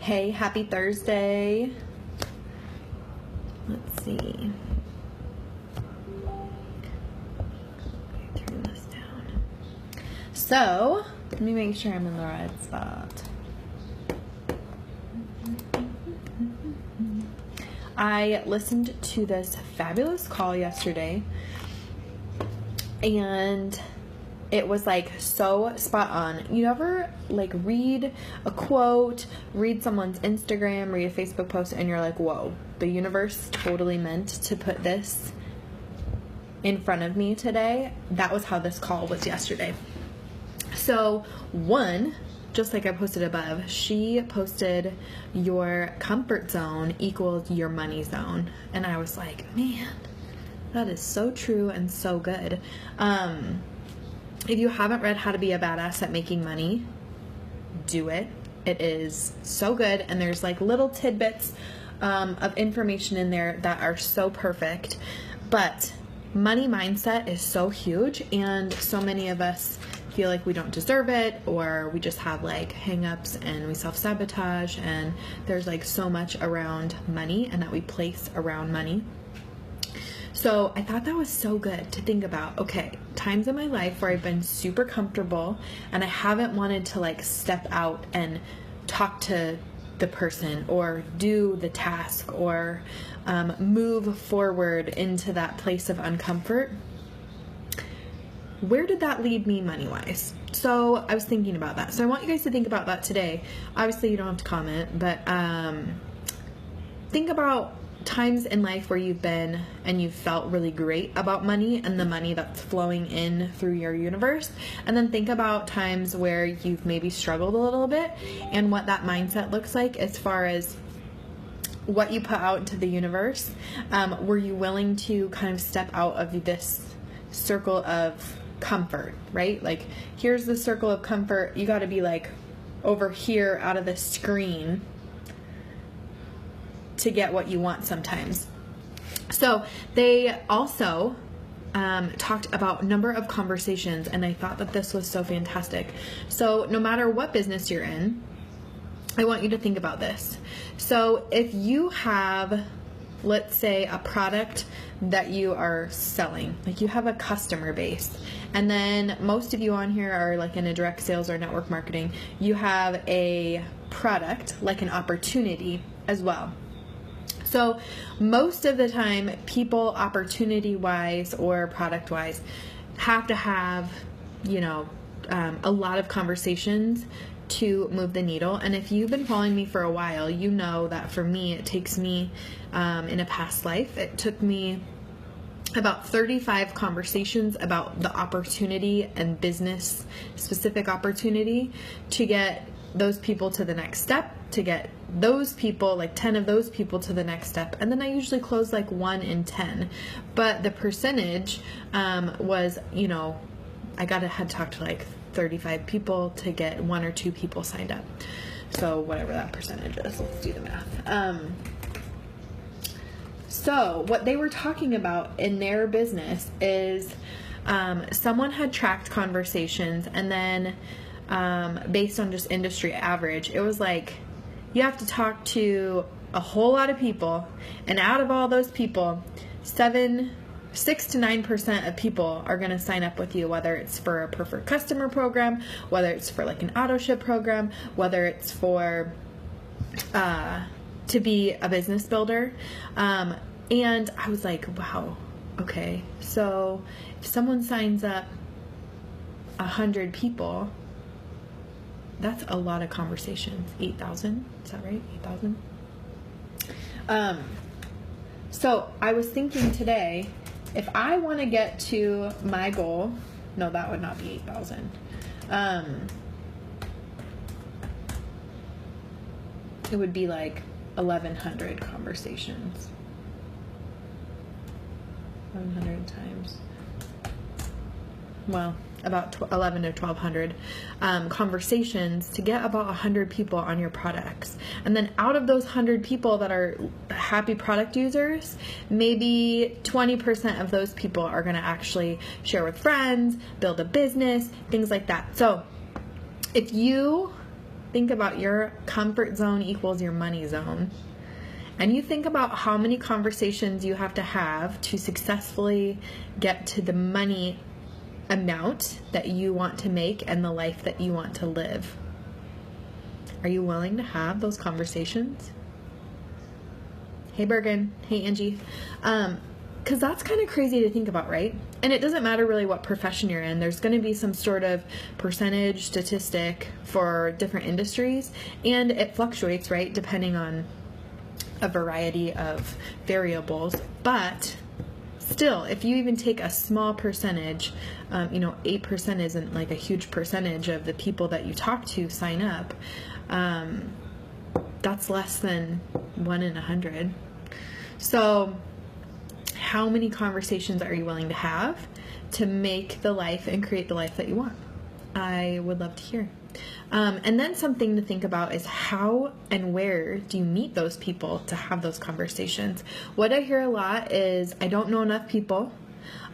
Hey, happy Thursday. Let's see. Turn this down. So, let me make sure I'm in the right spot. I listened to this fabulous call yesterday, and it was like so spot on. You ever like read a quote, read someone's Instagram, read a Facebook post, and you're like, whoa, the universe totally meant to put this in front of me today? That was how this call was yesterday. So one, just like I posted above, she posted your comfort zone equals your money zone. And I was like, man, that is so true and so good. If you haven't read How to Be a Badass at Making Money, do it. It is so good. And there's like little tidbits of information in there that are so perfect. But money mindset is so huge. And so many of us feel like we don't deserve it, or we just have like hang-ups and we self-sabotage. And there's like so much around money and that we place around money. So I thought that was so good to think about. Okay, times in my life where I've been super comfortable and I haven't wanted to like step out and talk to the person or do the task or move forward into that place of uncomfort. Where did that lead me money-wise? So I was thinking about that. So I want you guys to think about that today. Obviously you don't have to comment, but think about times in life where you've been and you've felt really great about money and the money that's flowing in through your universe. And then think about times where you've maybe struggled a little bit and what that mindset looks like as far as what you put out into the universe. Were you willing to kind of step out of this circle of comfort, right? Like, here's the circle of comfort. You got to be like over here out of the screen to get what you want sometimes. So they also talked about number of conversations, and I thought that this was so fantastic. So no matter what business you're in, I want you to think about this. So if you have, let's say, a product that you are selling, like you have a customer base, and then most of you on here are like in a direct sales or network marketing, you have a product, like an opportunity as well. So most of the time, people opportunity-wise or product-wise have to have, a lot of conversations to move the needle. And if you've been following me for a while, you know that for me, it takes me, in a past life, it took me about 35 conversations about the opportunity and business specific opportunity to get those people to the next step, to get those people, like 10 of those people to the next step. And then I usually close like 1 in 10. But the percentage was, I had to talk to like 35 people to get 1 or 2 people signed up. So whatever that percentage is, let's do the math. So what they were talking about in their business is someone had tracked conversations, and then based on just industry average, it was like you have to talk to a whole lot of people, and out of all those people, 6 to 9% of people are going to sign up with you, whether it's for a preferred customer program, whether it's for like an auto ship program, whether it's for to be a business builder. And I was like, wow, okay, so if someone signs up 100 people, that's a lot of conversations. 8,000, is that right? 8,000? So I was thinking today, if I want to get to my goal, no, that would not be 8,000. It would be like 1,100 conversations. 1,100 times, well, about 11 to 1,200 conversations to get about 100 people on your products. And then out of those 100 people that are happy product users, maybe 20% of those people are going to actually share with friends, build a business, things like that. So if you think about your comfort zone equals your money zone, and you think about how many conversations you have to successfully get to the money amount that you want to make and the life that you want to live, are you willing to have those conversations? Hey Bergen, hey Angie. Because that's kind of crazy to think about, right? And it doesn't matter really what profession you're in. There's going to be some sort of percentage statistic for different industries, and it fluctuates, right, depending on a variety of variables. But still, if you even take a small percentage, 8% isn't like a huge percentage of the people that you talk to sign up. That's less than 1 in 100. So how many conversations are you willing to have to make the life and create the life that you want? I would love to hear. And then something to think about is how and where do you meet those people to have those conversations? What I hear a lot is, I don't know enough people.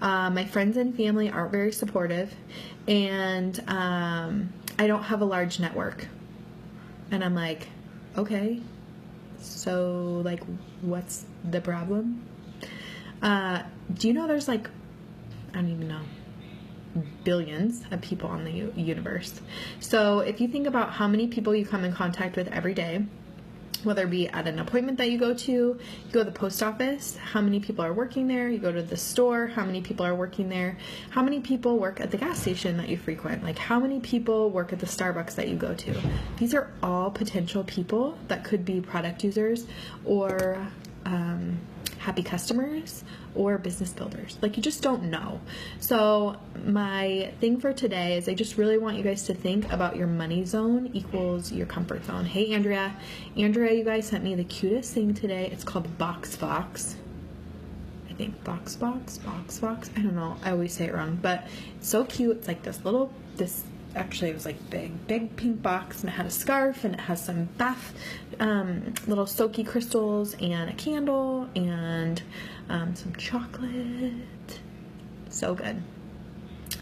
My friends and family aren't very supportive, and I don't have a large network. And I'm like, okay, so like, what's the problem? Do you know there's like, I don't even know, billions of people on the universe. So if you think about how many people you come in contact with every day, whether it be at an appointment that you go to the post office, how many people are working there, you go to the store, how many people are working there, how many people work at the gas station that you frequent, like how many people work at the Starbucks that you go to. These are all potential people that could be product users or happy customers or business builders. Like, you just don't know. So my thing for today is I just really want you guys to think about your money zone equals your comfort zone. Hey Andrea, you guys sent me the cutest thing today. It's called Box Fox. I think Box Fox. I don't know. I always say it wrong, but it's so cute. It's like this actually it was like big pink box, and it had a scarf, and it has some bath little soaky crystals and a candle and some chocolate. So good.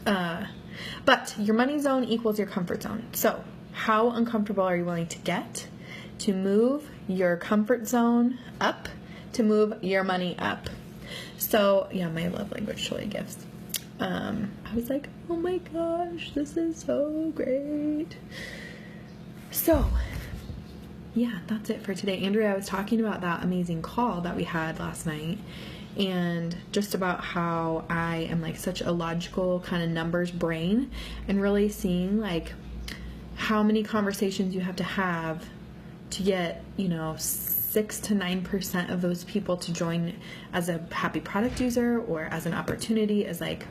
But your money zone equals your comfort zone. So how uncomfortable are you willing to get to move your comfort zone up, to move your money up? So yeah, my love language totally gifts. I was like, oh my gosh, this is so great. So yeah, that's it for today. Andrea, I was talking about that amazing call that we had last night, and just about how I am like such a logical kind of numbers brain, and really seeing like how many conversations you have to get, 6 to 9% of those people to join as a happy product user or as an opportunity is like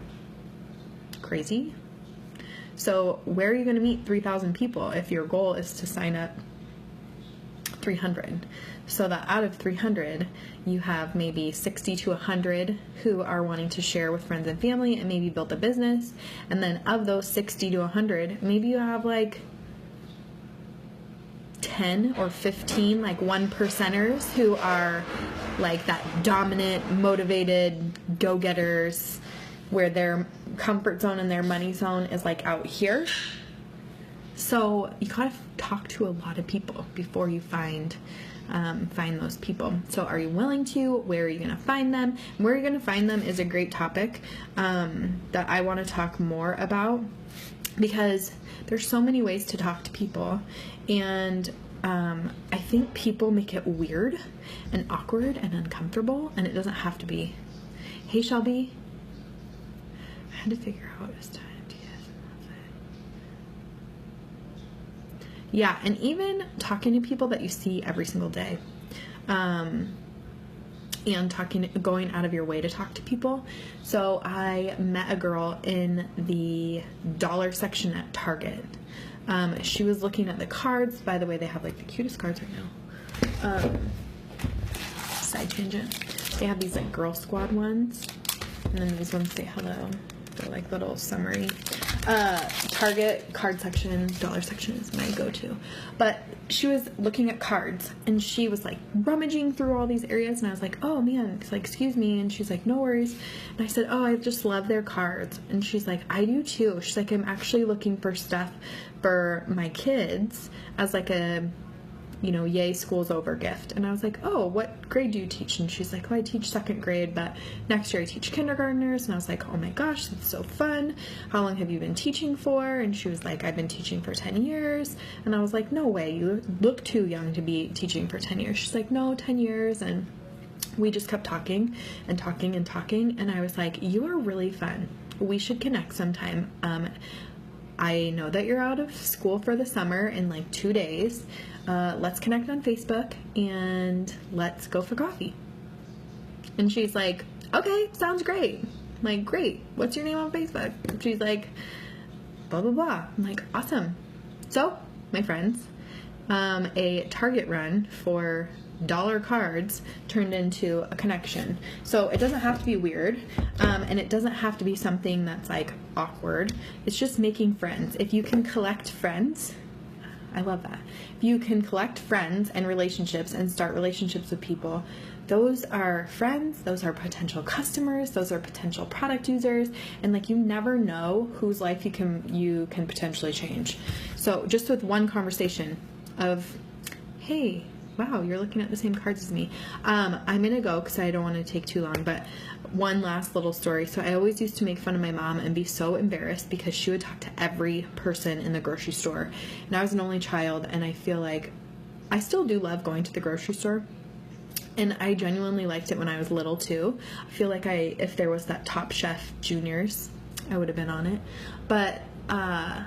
crazy. So where are you going to meet 3,000 people if your goal is to sign up 300? So that out of 300, you have maybe 60 to 100 who are wanting to share with friends and family and maybe build a business. And then of those 60 to 100, maybe you have like 10 or 15 like 1%ers who are like that dominant, motivated go-getters, where their comfort zone and their money zone is like out here. So you gotta talk to a lot of people before you find those people. So are you willing to? Where are you gonna find them? Where you're gonna find them is a great topic that I want to talk more about, because there's so many ways to talk to people, and I think people make it weird and awkward and uncomfortable, and it doesn't have to be. Hey Shelby, I had to figure out it was time to get it. Yeah, and even talking to people that you see every single day, and going out of your way to talk to people. So I met a girl in the dollar section at Target. She was looking at the cards. By the way, they have like the cutest cards right now. Side tangent. They have these like Girl Squad ones, and then these ones say hello. They're like little summary. Target card section, dollar section is my go-to. But she was looking at cards, and she was like rummaging through all these areas, and I was like, oh man, it's like, excuse me, and she's like, no worries. And I said, oh, I just love their cards. And she's like, I do too. She's like, I'm actually looking for stuff for my kids as like a, you know, yay, school's over gift. And I was like, oh, what grade do you teach? And she's like, oh, I teach 2nd grade, but next year I teach kindergartners. And I was like, oh my gosh, that's so fun. How long have you been teaching for? And she was like, I've been teaching for 10 years. And I was like, no way, you look too young to be teaching for 10 years. She's like, no, 10 years. And we just kept talking and talking and talking. And I was like, you are really fun. We should connect sometime. I know that you're out of school for the summer in like 2 days. Let's connect on Facebook and let's go for coffee. And she's like, okay, sounds great. I'm like, great. What's your name on Facebook? She's like, blah, blah, blah. I'm like, awesome. So, my friends, a Target run for dollar cards turned into a connection. So it doesn't have to be weird, and it doesn't have to be something that's like awkward. It's just making friends. If you can collect friends, I love that. If you can collect friends and relationships and start relationships with people, those are friends, those are potential customers, those are potential product users, and like you never know whose life you can potentially change. So just with one conversation of, hey, wow, you're looking at the same cards as me. I'm gonna go because I don't want to take too long, but one last little story. So I always used to make fun of my mom and be so embarrassed because she would talk to every person in the grocery store. And I was an only child, and I feel like I still do love going to the grocery store. And I genuinely liked it when I was little too. I feel like if there was that Top Chef Juniors, I would have been on it. But I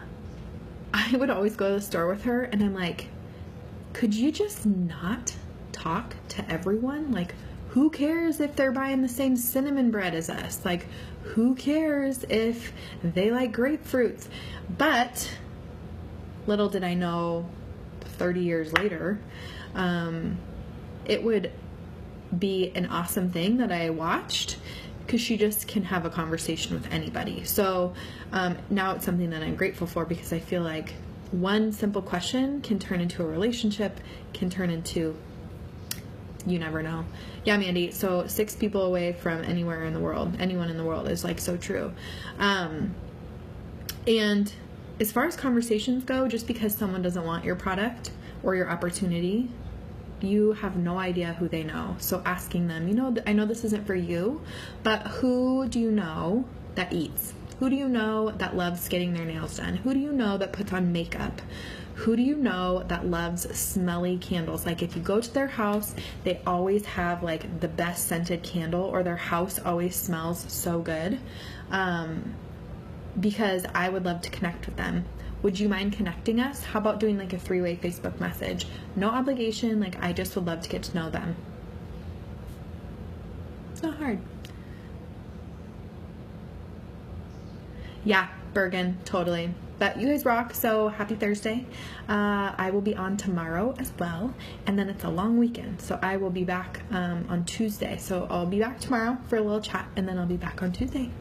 would always go to the store with her, and I'm like, could you just not talk to everyone? Like, who cares if they're buying the same cinnamon bread as us? Like, who cares if they like grapefruits? But little did I know 30 years later, it would be an awesome thing that I watched because she just can have a conversation with anybody. So now it's something that I'm grateful for because I feel like one simple question can turn into a relationship, can turn into, you never know. Yeah, Mandy, so 6 people away from anywhere in the world, anyone in the world is like so true. And as far as conversations go, just because someone doesn't want your product or your opportunity, you have no idea who they know. So asking them, you know, I know this isn't for you, but who do you know that eats? Who do you know that loves getting their nails done? Who do you know that puts on makeup? Who do you know that loves smelly candles? Like if you go to their house, they always have like the best scented candle, or their house always smells so good. Because I would love to connect with them. Would you mind connecting us? How about doing like a 3-way Facebook message? No obligation, like I just would love to get to know them. It's not hard. Yeah, Bergen, totally. But you guys rock, so happy Thursday. I will be on tomorrow as well, and then it's a long weekend, so I will be back on Tuesday. So I'll be back tomorrow for a little chat, and then I'll be back on Tuesday.